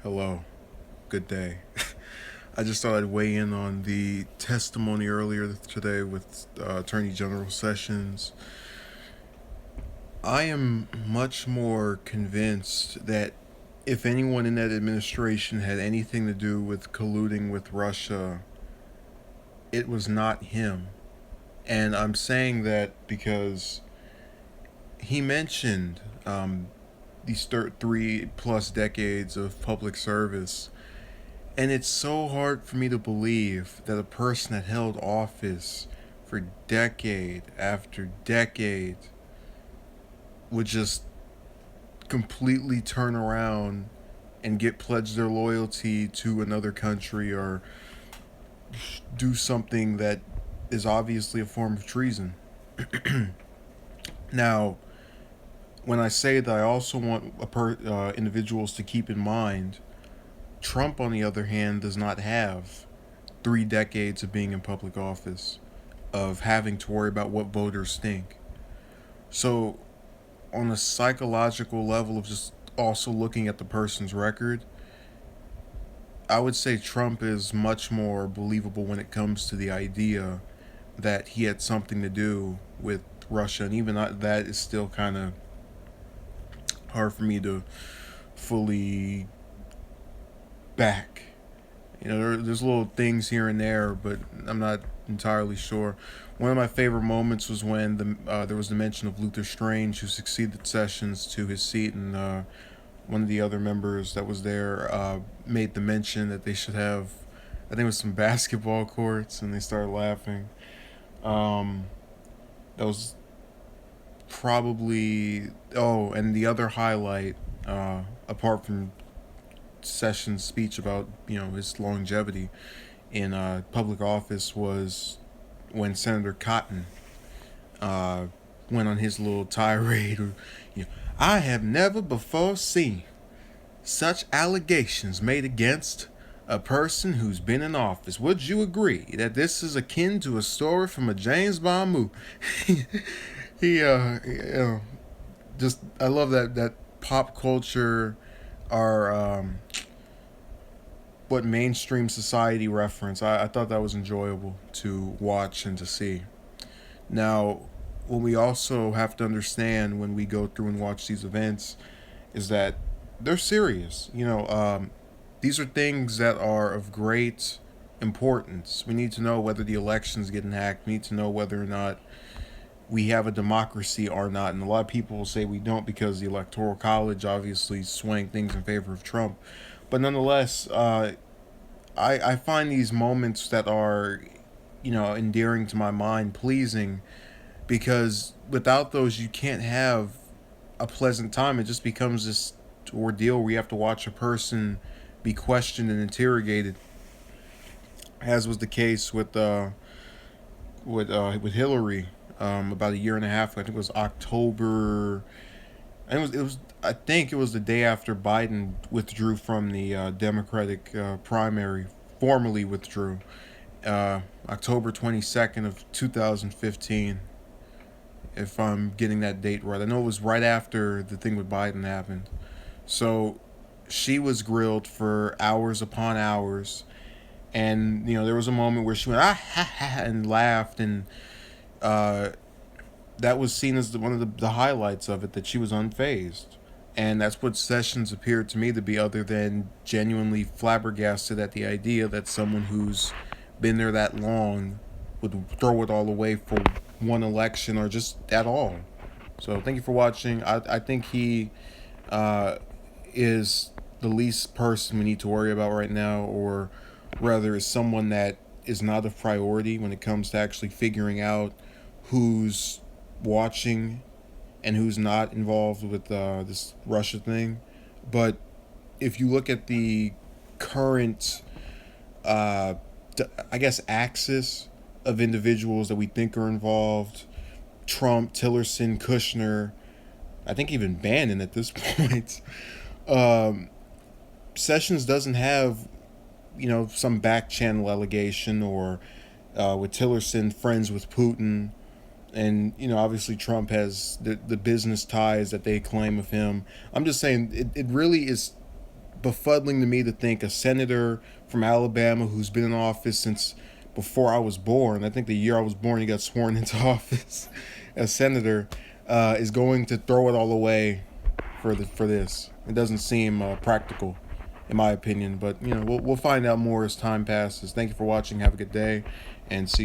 Hello, good day. I just thought I'd weigh in on the testimony earlier today with Attorney General Sessions. I am much more convinced that if anyone in that administration had anything to do with colluding with Russia, it was not him. And I'm saying that because he mentioned these 3 plus decades of public service. And it's so hard for me to believe that a person that held office for decade after decade would just completely turn around and get pledged their loyalty to another country or do something that is obviously a form of treason. Now, when I say that, I also want individuals to keep in mind Trump, on the other hand, does not have 3 decades of being in public office, of having to worry about what voters think. So, on a psychological level of just also looking at the person's record, I would say Trump is much more believable when it comes to the idea that he had something to do with Russia. And even that is still kind of hard for me to fully back. There's little things here and there, but I'm not entirely sure. One of my favorite moments was when there was the mention of Luther Strange, who succeeded Sessions to his seat, and one of the other members that was there made the mention that they should have, I think it was some basketball courts, and they started laughing. Um, that was probably and the other highlight, apart from Sessions' speech about his longevity in public office, was when Senator Cotton uh, went on his little tirade. I have never before seen such allegations made against a person who's been in office. Would you agree that this is akin to a story from a James Bond movie? he just I love that pop culture, our what mainstream society reference. I thought that was enjoyable to watch and to see. Now, what we also have to understand when we go through and watch these events is that they're serious. These are things that are of great importance. We need to know whether the election's getting hacked. We need to know whether or not we have a democracy or not. And a lot of people will say we don't because the Electoral College obviously swaying things in favor of Trump. But nonetheless, I find these moments that are, endearing to my mind, pleasing, because without those, you can't have a pleasant time. It just becomes this ordeal where you have to watch a person be questioned and interrogated, as was the case with Hillary about a year and a half ago. I think it was October. And it was I think it was the day after Biden withdrew from the Democratic primary, formally withdrew, October 22nd of 2015, if I'm getting that date right. I know it was right after the thing with Biden happened. So she was grilled for hours upon hours, and there was a moment where she went ha ha and laughed, and uh, that was seen as one of the highlights of it, that she was unfazed. And that's what Sessions appeared to me to be, other than genuinely flabbergasted at the idea that someone who's been there that long would throw it all away for one election or just at all. So thank you for watching. I think he uh, is the least person we need to worry about right now, or rather, is someone that is not a priority when it comes to actually figuring out who's watching and who's not involved with this Russia thing. But if you look at the current, uh, I guess, axis of individuals that we think are involved, Trump, Tillerson, Kushner, I think even Bannon at this point, um, Sessions doesn't have, some back channel allegation, or with Tillerson friends with Putin. And obviously Trump has the business ties that they claim of him. I'm just saying it really is befuddling to me to think a senator from Alabama who's been in office since before I was born. I think the year I was born, he got sworn into office as senator. Is going to throw it all away for this. It doesn't seem practical, in my opinion. But we'll find out more as time passes. Thank you for watching. Have a good day, and see.